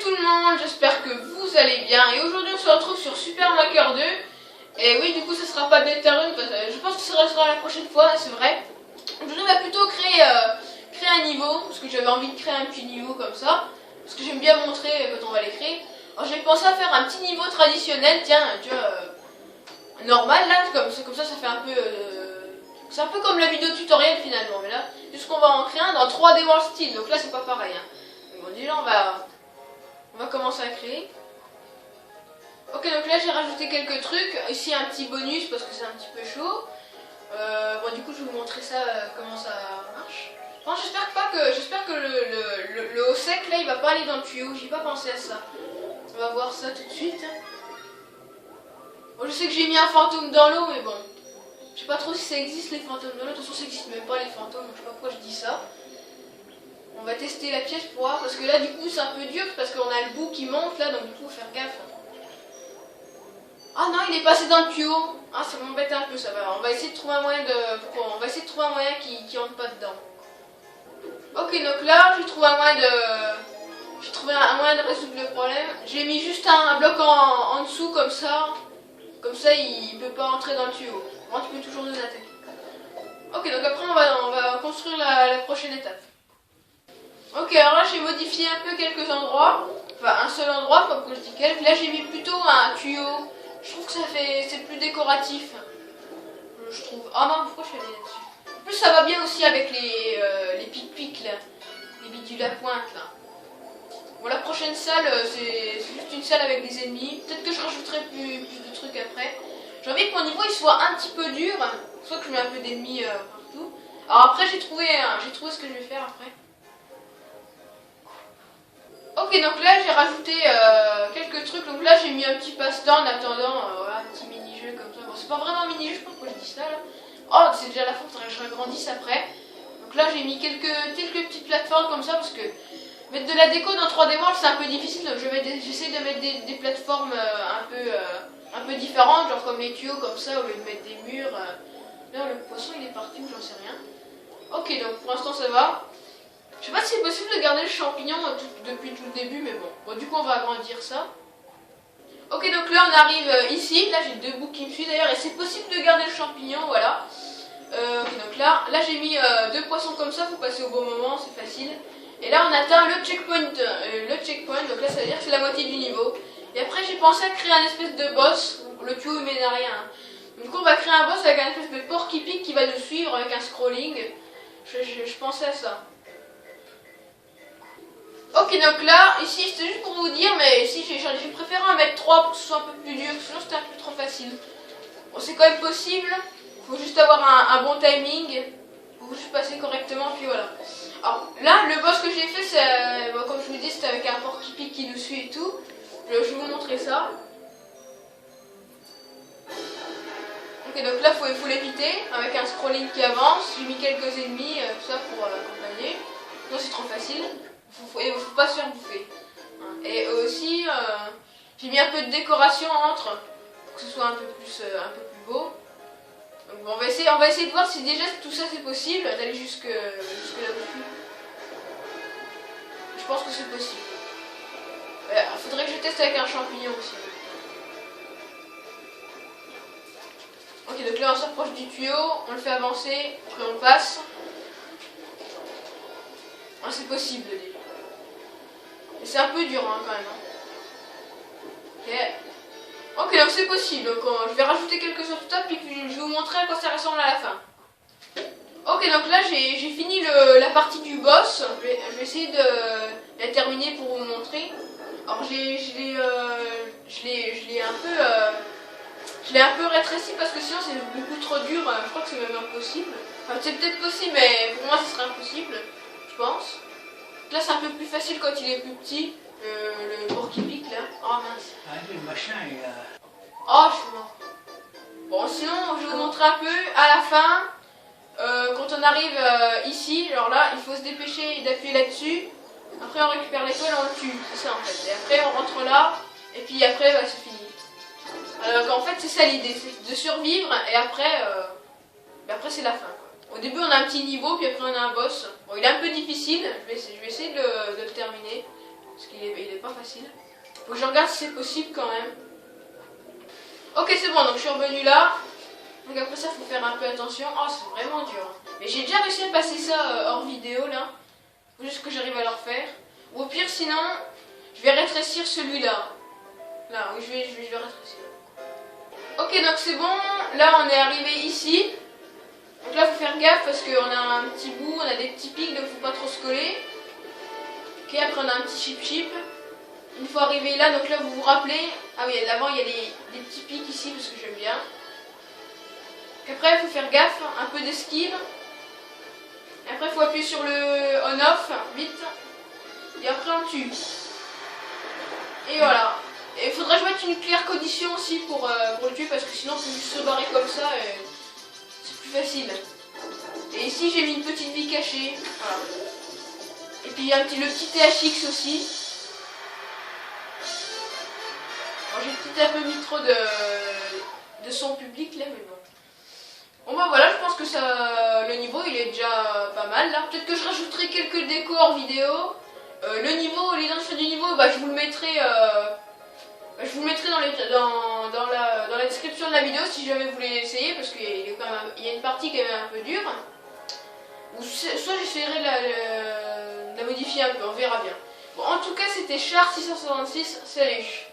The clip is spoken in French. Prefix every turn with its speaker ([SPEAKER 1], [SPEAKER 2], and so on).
[SPEAKER 1] tout le monde, j'espère que vous allez bien. Et aujourd'hui on se retrouve sur Super Maker 2. Et oui, du coup ça sera pas Delta Rune, parce que je pense que ça sera la prochaine fois, c'est vrai. Aujourd'hui on va plutôt créer un niveau, parce que j'avais envie de créer un petit niveau comme ça. Parce que j'aime bien montrer quand on va les créer. Alors j'ai pensé à faire un petit niveau traditionnel, tiens, tu vois, normal là, comme ça ça fait un peu... c'est un peu comme la vidéo tutoriel finalement, mais là, juste qu'on va en créer un dans 3D World Style, donc là c'est pas pareil. Hein. Bon, déjà on va commencer à créer. Ok, donc là j'ai rajouté quelques trucs. Ici un petit bonus parce que c'est un petit peu chaud. Bon, du coup je vais vous montrer ça, comment ça marche. Bon, j'espère que le haut sec là il va pas aller dans le tuyau. J'ai pas pensé à ça. On va voir ça tout de suite. Bon, je sais que j'ai mis un fantôme dans l'eau, mais bon. Je sais pas trop si ça existe les fantômes dans l'eau. De toute façon ça existe même pas les fantômes, donc je sais pas pourquoi je dis ça. On va tester la pièce pour voir, parce que là du coup c'est un peu dur, parce qu'on a le bout qui monte là, donc du coup faut faire gaffe. Ah non, il est passé dans le tuyau. Ah, ça m'embête un peu, ça va. On va essayer de trouver un moyen qui entre pas dedans. Ok, donc là j'ai trouvé un moyen de résoudre le problème. J'ai mis juste un bloc en dessous comme ça. Comme ça il peut pas entrer dans le tuyau. Moi tu peux toujours nous attaquer. Ok, donc après on va construire la prochaine étape. Ok, alors là j'ai modifié un peu quelques endroits, enfin un seul endroit, pas que je dis quelques. Là j'ai mis plutôt un tuyau. Je trouve que c'est plus décoratif. Je trouve. Ah non, pourquoi je suis allée là-dessus? En plus ça va bien aussi avec les pic-pics là, les bidules à pointe là. Bon, la prochaine salle c'est juste une salle avec des ennemis. Peut-être que je rajouterai plus de trucs après. J'ai envie que mon niveau il soit un petit peu dur, soit que je mets un peu d'ennemis partout. Alors après j'ai trouvé ce que je vais faire après. Ok, donc là j'ai rajouté quelques trucs. Donc là j'ai mis un petit passe-temps en attendant, voilà, un petit mini-jeu comme ça. Bon, c'est pas vraiment un mini-jeu, je sais pas pourquoi je dis ça là. Oh, c'est déjà la fin, faudrait que je agrandisse après. Donc là j'ai mis quelques petites plateformes comme ça parce que mettre de la déco dans 3D World c'est un peu difficile. Donc j'essaie de mettre des plateformes un peu différentes, genre comme les tuyaux comme ça au lieu de mettre des murs. Là le poisson il est parti ou j'en sais rien. Ok, donc pour l'instant ça va. Je sais pas si c'est possible de garder le champignon depuis tout le début, mais bon. Bon, du coup, on va agrandir ça. Ok, donc là, on arrive ici. Là, j'ai deux bouts qui me suivent d'ailleurs, et c'est possible de garder le champignon, voilà. Ok, donc là j'ai mis deux poissons comme ça, faut passer au bon moment, c'est facile. Et là, on atteint le checkpoint. Donc là, ça veut dire que c'est la moitié du niveau. Et après, j'ai pensé à créer un espèce de boss. Le tuyau, il mène à rien. Du coup, on va créer un boss avec un espèce de porc-épic qui va nous suivre avec un scrolling. Je pensais à ça. Ok, donc là, ici, c'était juste pour vous dire, mais ici, j'ai préféré en mettre 3 pour que ce soit un peu plus dur, sinon c'était un peu trop facile. Bon, c'est quand même possible, faut juste avoir un bon timing, faut juste passer correctement, puis voilà. Alors là, le boss que j'ai fait, c'est, bon, comme je vous dis, c'était avec un porc-épic qui nous suit et tout. Je vais vous montrer ça. Ok, donc là, faut l'éviter, avec un scrolling qui avance. J'ai mis quelques ennemis, tout ça pour accompagner. Non, c'est trop facile. Faut pas se faire bouffer. Et aussi, j'ai mis un peu de décoration entre, pour que ce soit un peu plus beau. Donc, on va essayer de voir si déjà tout ça c'est possible, d'aller jusque là-dessus. Je pense que c'est possible. Il faudrait que je teste avec un champignon aussi. Ok, donc là on s'approche du tuyau, on le fait avancer, après on passe. Ah, c'est possible déjà. C'est un peu dur hein, quand même. Ok, donc c'est possible. Donc je vais rajouter quelques obstacles puis je vais vous montrer à quoi ça ressemble à la fin. Ok, donc là j'ai fini la partie du boss. Je vais essayer de la terminer pour vous montrer. Alors je l'ai un peu rétréci parce que sinon c'est beaucoup trop dur. Je crois que c'est même impossible. Enfin, c'est peut-être possible, mais pour moi ce serait impossible, je pense. Là c'est un peu plus facile quand il est plus petit, le porc-épic là. Oh mince.
[SPEAKER 2] Ah, le machin il a...
[SPEAKER 1] Oh je suis mort. Bon sinon je vais vous montrer un peu à la fin, quand on arrive ici, genre là il faut se dépêcher d'appuyer là-dessus. Après on récupère l'étoile et on le tue, c'est ça en fait. Et après on rentre là, et puis après bah, c'est fini. En fait c'est ça l'idée, c'est de survivre et après c'est la fin. Au début on a un petit niveau, puis après on a un boss. Bon il est un peu difficile, je vais essayer de le terminer, parce qu'il est pas facile. Faut que je regarde si c'est possible quand même. Ok, c'est bon, donc je suis revenu là. Donc après ça, faut faire un peu attention. Oh, c'est vraiment dur. Mais j'ai déjà réussi à passer ça hors vidéo là. Faut juste que j'arrive à le refaire. Ou au pire, sinon, je vais rétrécir celui-là. Là, oui, je vais rétrécir. Ok, donc c'est bon. Là, on est arrivé ici. Donc là, faut faire gaffe parce qu'on a un petit bout, on a des petits pics, donc faut pas trop se coller. Ok, après on a un petit chip-chip. Une fois arrivé là, donc là, vous vous rappelez. Ah oui, l'avant, il y a des petits pics ici parce que j'aime bien. Après, il faut faire gaffe, un peu d'esquive. Après, il faut appuyer sur le on-off, vite. Et après, on tue. Et voilà. Et il faudrait que je mette une claire condition aussi pour le tuer, parce que sinon, il faut juste se barrer comme ça et c'est plus facile. Et ici, j'ai mis une petite vie cachée. Voilà. Et puis, il y a le petit THX aussi. Bon, j'ai peut-être un peu mis trop de son public là, mais bon. Bon bah voilà, je pense que ça, le niveau il est déjà pas mal là. Peut-être que je rajouterai quelques décors vidéo. Le niveau, l'identifiant du niveau, bah, je vous le mettrai, dans la description de la vidéo si jamais vous voulez essayer, parce qu'il y a une partie quand même un peu dure. Ou soit j'essaierai de la modifier un peu, on verra bien. Bon, en tout cas c'était Char 666, salut.